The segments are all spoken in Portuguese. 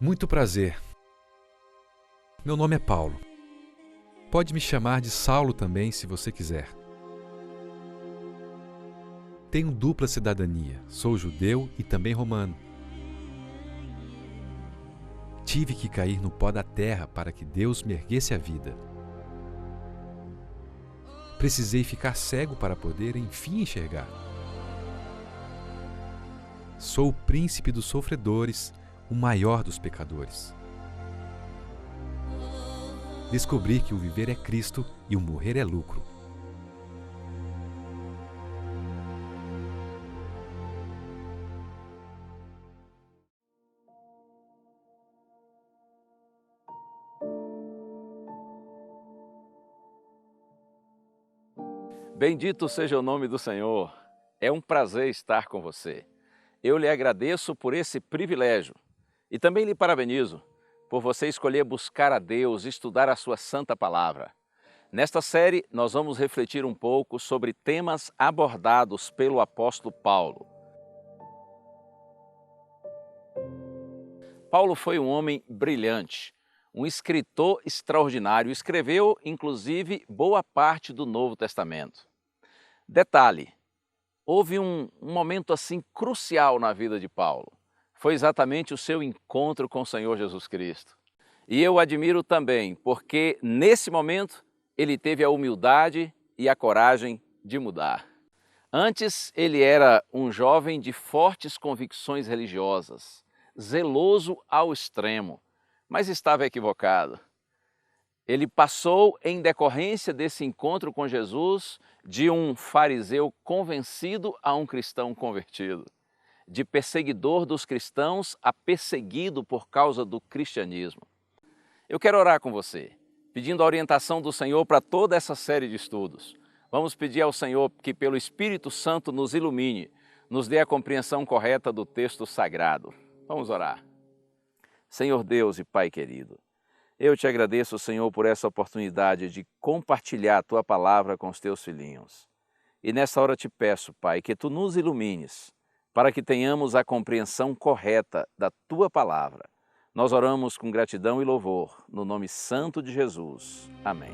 Muito prazer. Meu nome é Paulo. Pode me chamar de Saulo também, se você quiser. Tenho dupla cidadania. Sou judeu e também romano. Tive que cair no pó da terra para que Deus me erguesse a vida. Precisei ficar cego para poder, enfim, enxergar. Sou o príncipe dos sofredores, o maior dos pecadores. Descobri que o viver é Cristo e o morrer é lucro. Bendito seja o nome do Senhor. É um prazer estar com você. Eu lhe agradeço por esse privilégio e também lhe parabenizo por você escolher buscar a Deus e estudar a sua santa palavra. Nesta série, nós vamos refletir um pouco sobre temas abordados pelo apóstolo Paulo. Paulo foi um homem brilhante, um escritor extraordinário, escreveu inclusive boa parte do Novo Testamento. Detalhe, houve um momento assim crucial na vida de Paulo. Foi exatamente o seu encontro com o Senhor Jesus Cristo. E eu admiro também, porque nesse momento ele teve a humildade e a coragem de mudar. Antes ele era um jovem de fortes convicções religiosas, zeloso ao extremo, mas estava equivocado. Ele passou, em decorrência desse encontro com Jesus, de um fariseu convencido a um cristão convertido, de perseguidor dos cristãos a perseguido por causa do cristianismo. Eu quero orar com você, pedindo a orientação do Senhor para toda essa série de estudos. Vamos pedir ao Senhor que pelo Espírito Santo nos ilumine, nos dê a compreensão correta do texto sagrado. Vamos orar. Senhor Deus e Pai querido, eu te agradeço, Senhor, por essa oportunidade de compartilhar a Tua palavra com os Teus filhinhos. E nessa hora te peço, Pai, que Tu nos ilumines, para que tenhamos a compreensão correta da Tua palavra. Nós oramos com gratidão e louvor, no nome santo de Jesus. Amém.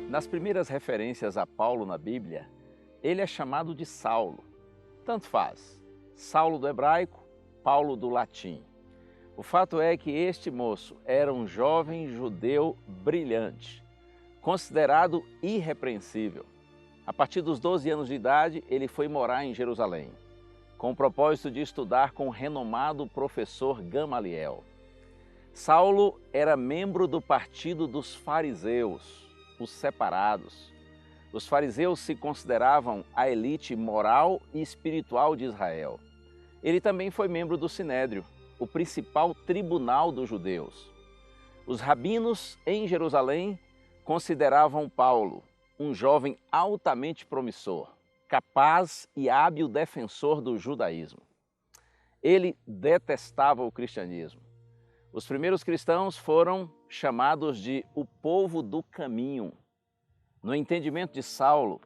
Nas primeiras referências a Paulo na Bíblia, ele é chamado de Saulo. Tanto faz. Saulo do hebraico, Paulo do latim. O fato é que este moço era um jovem judeu brilhante, considerado irrepreensível. A partir dos 12 anos de idade, ele foi morar em Jerusalém, com o propósito de estudar com o renomado professor Gamaliel. Saulo era membro do partido dos fariseus, os separados. Os fariseus se consideravam a elite moral e espiritual de Israel. Ele também foi membro do Sinédrio, o principal tribunal dos judeus. Os rabinos em Jerusalém consideravam Paulo um jovem altamente promissor, capaz e hábil defensor do judaísmo. Ele detestava o cristianismo. Os primeiros cristãos foram chamados de o povo do caminho. No entendimento de Saulo,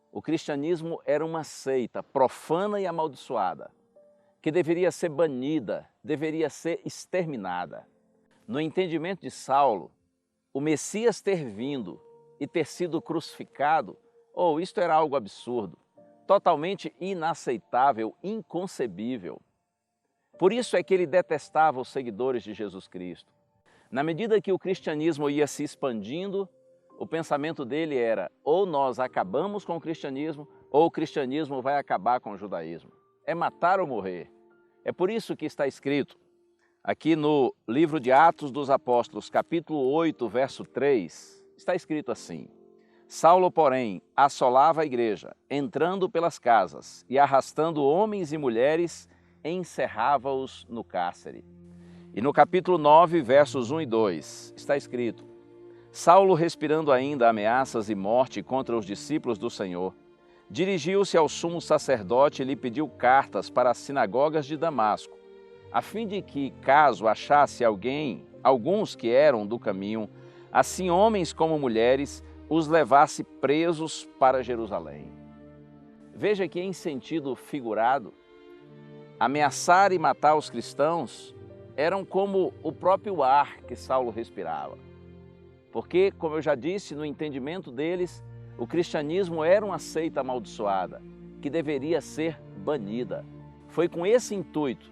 o cristianismo era uma seita profana e amaldiçoada, que deveria ser banida, deveria ser exterminada. No entendimento de Saulo, o Messias ter vindo e ter sido crucificado, isto era algo absurdo, totalmente inaceitável, inconcebível. Por isso é que ele detestava os seguidores de Jesus Cristo. Na medida que o cristianismo ia se expandindo, o pensamento dele era: ou nós acabamos com o cristianismo, ou o cristianismo vai acabar com o judaísmo. É matar ou morrer. É por isso que está escrito aqui no livro de Atos dos Apóstolos, capítulo 8, verso 3, está escrito assim: Saulo, porém, assolava a igreja, entrando pelas casas e arrastando homens e mulheres, encerrava-os no cárcere. E no capítulo 9, versos 1 e 2, está escrito: Saulo, respirando ainda ameaças e morte contra os discípulos do Senhor, dirigiu-se ao sumo sacerdote e lhe pediu cartas para as sinagogas de Damasco, a fim de que, caso achasse alguns que eram do caminho, assim homens como mulheres, os levasse presos para Jerusalém. Veja que, em sentido figurado, ameaçar e matar os cristãos eram como o próprio ar que Saulo respirava. Porque, como eu já disse, no entendimento deles, o cristianismo era uma seita amaldiçoada, que deveria ser banida. Foi com esse intuito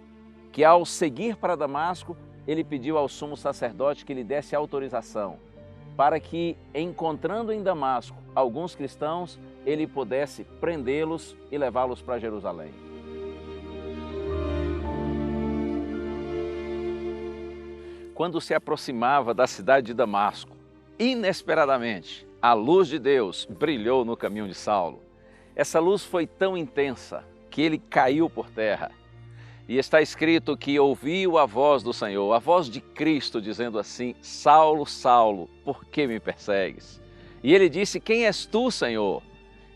que, ao seguir para Damasco, ele pediu ao sumo sacerdote que lhe desse autorização para que, encontrando em Damasco alguns cristãos, ele pudesse prendê-los e levá-los para Jerusalém. Quando se aproximava da cidade de Damasco, inesperadamente, a luz de Deus brilhou no caminho de Saulo. Essa luz foi tão intensa que ele caiu por terra. E está escrito que ouviu a voz do Senhor, a voz de Cristo, dizendo assim: Saulo, Saulo, por que me persegues? E ele disse: quem és tu, Senhor?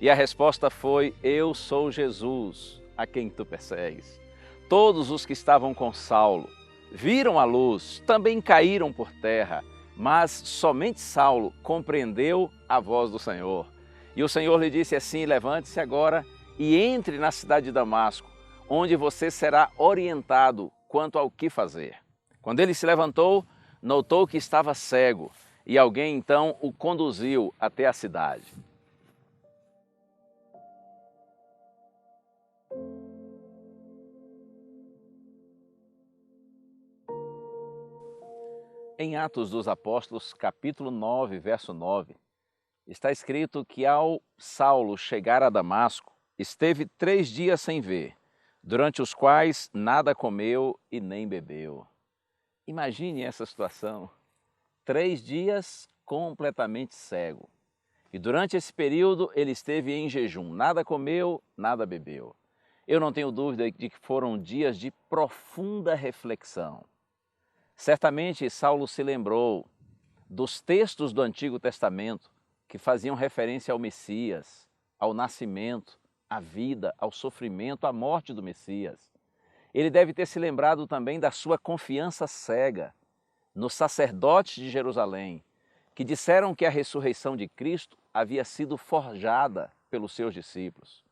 E a resposta foi: eu sou Jesus, a quem tu persegues. Todos os que estavam com Saulo viram a luz, também caíram por terra, mas somente Saulo compreendeu a voz do Senhor. E o Senhor lhe disse assim: levante-se agora e entre na cidade de Damasco, onde você será orientado quanto ao que fazer. Quando ele se levantou, notou que estava cego, e alguém então o conduziu até a cidade. Em Atos dos Apóstolos, capítulo 9, verso 9, está escrito que ao Saulo chegar a Damasco, esteve 3 dias sem ver, durante os quais nada comeu e nem bebeu. Imagine essa situação, 3 dias completamente cego. E durante esse período ele esteve em jejum, nada comeu, nada bebeu. Eu não tenho dúvida de que foram dias de profunda reflexão. Certamente Saulo se lembrou dos textos do Antigo Testamento que faziam referência ao Messias, ao nascimento, à vida, ao sofrimento, à morte do Messias. Ele deve ter se lembrado também da sua confiança cega nos sacerdotes de Jerusalém, que disseram que a ressurreição de Cristo havia sido forjada pelos seus discípulos.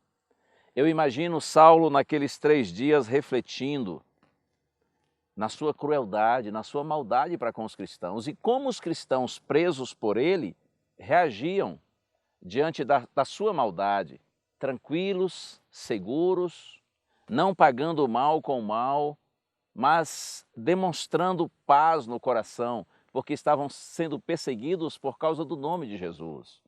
Eu imagino Saulo naqueles 3 dias refletindo na sua crueldade, na sua maldade para com os cristãos, e como os cristãos presos por ele reagiam diante da sua maldade, tranquilos, seguros, não pagando o mal com o mal, mas demonstrando paz no coração, porque estavam sendo perseguidos por causa do nome de Jesus.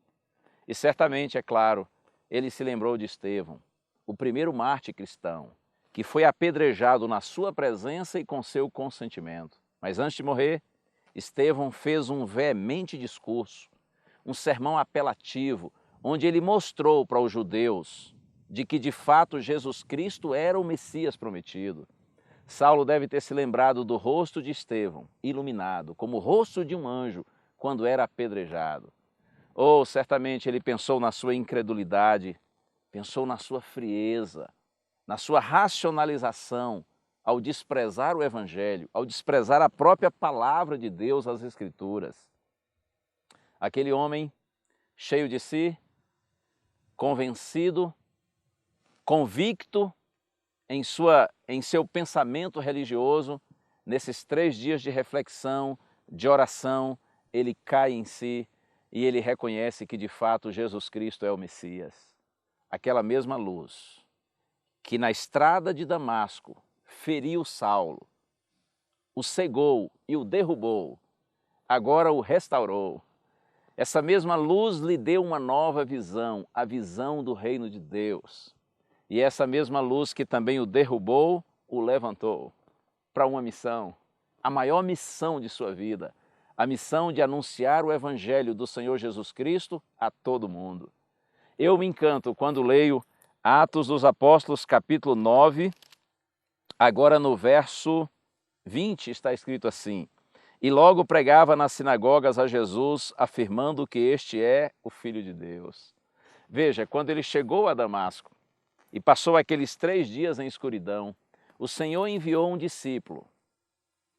E certamente, é claro, ele se lembrou de Estevão, o primeiro mártir cristão, que foi apedrejado na sua presença e com seu consentimento. Mas antes de morrer, Estevão fez um veemente discurso, um sermão apelativo, onde ele mostrou para os judeus de que de fato Jesus Cristo era o Messias prometido. Saulo deve ter se lembrado do rosto de Estevão, iluminado, como o rosto de um anjo, quando era apedrejado. Ou certamente ele pensou na sua incredulidade, pensou na sua frieza, na sua racionalização, ao desprezar o Evangelho, ao desprezar a própria palavra de Deus, as Escrituras. Aquele homem, cheio de si, convencido, convicto em seu pensamento religioso, nesses 3 dias de reflexão, de oração, ele cai em si e ele reconhece que de fato Jesus Cristo é o Messias. Aquela mesma luz que na estrada de Damasco feriu Saulo, o cegou e o derrubou, agora o restaurou. Essa mesma luz lhe deu uma nova visão, a visão do reino de Deus. E essa mesma luz que também o derrubou, o levantou para uma missão, a maior missão de sua vida, a missão de anunciar o Evangelho do Senhor Jesus Cristo a todo mundo. Eu me encanto quando leio Atos dos Apóstolos, capítulo 9, agora no verso 20 está escrito assim: e logo pregava nas sinagogas a Jesus, afirmando que este é o Filho de Deus. Veja, quando ele chegou a Damasco e passou aqueles 3 dias em escuridão, o Senhor enviou um discípulo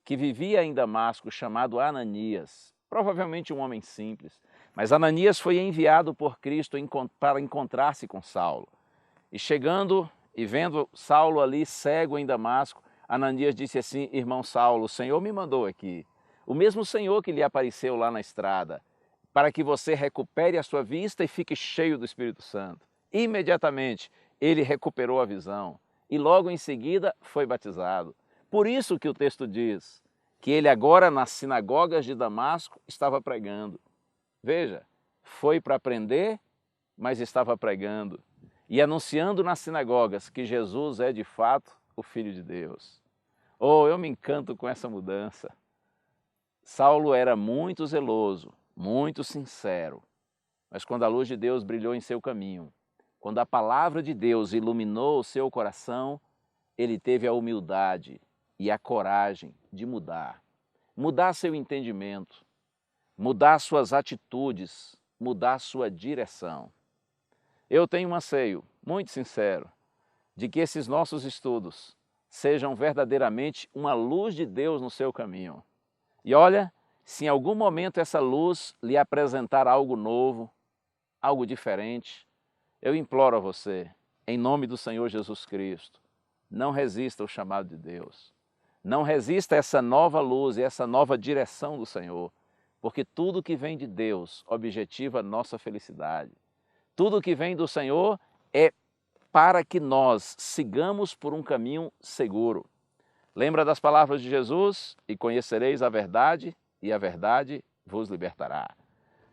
que vivia em Damasco, chamado Ananias, provavelmente um homem simples, mas Ananias foi enviado por Cristo para encontrar-se com Saulo. E chegando e vendo Saulo ali cego em Damasco, Ananias disse assim: irmão Saulo, o Senhor me mandou aqui. O mesmo Senhor que lhe apareceu lá na estrada, para que você recupere a sua vista e fique cheio do Espírito Santo. Imediatamente ele recuperou a visão e logo em seguida foi batizado. Por isso que o texto diz que ele agora nas sinagogas de Damasco estava pregando. Veja, foi para aprender, mas estava pregando e anunciando nas sinagogas que Jesus é de fato o Filho de Deus. Oh, eu me encanto com essa mudança. Saulo era muito zeloso, muito sincero, mas quando a luz de Deus brilhou em seu caminho, quando a palavra de Deus iluminou o seu coração, ele teve a humildade e a coragem de mudar. Mudar seu entendimento, mudar suas atitudes, mudar sua direção. Eu tenho um anseio muito sincero de que esses nossos estudos sejam verdadeiramente uma luz de Deus no seu caminho. E olha, se em algum momento essa luz lhe apresentar algo novo, algo diferente, eu imploro a você, em nome do Senhor Jesus Cristo, não resista ao chamado de Deus. Não resista a essa nova luz e essa nova direção do Senhor, porque tudo que vem de Deus objetiva a nossa felicidade. Tudo que vem do Senhor é para que nós sigamos por um caminho seguro. Lembra das palavras de Jesus? E conhecereis a verdade, e a verdade vos libertará.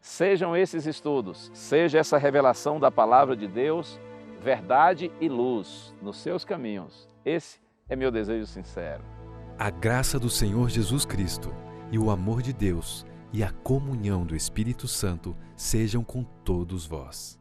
Sejam esses estudos, seja essa revelação da palavra de Deus, verdade e luz nos seus caminhos. Esse é meu desejo sincero. A graça do Senhor Jesus Cristo e o amor de Deus e a comunhão do Espírito Santo sejam com todos vós.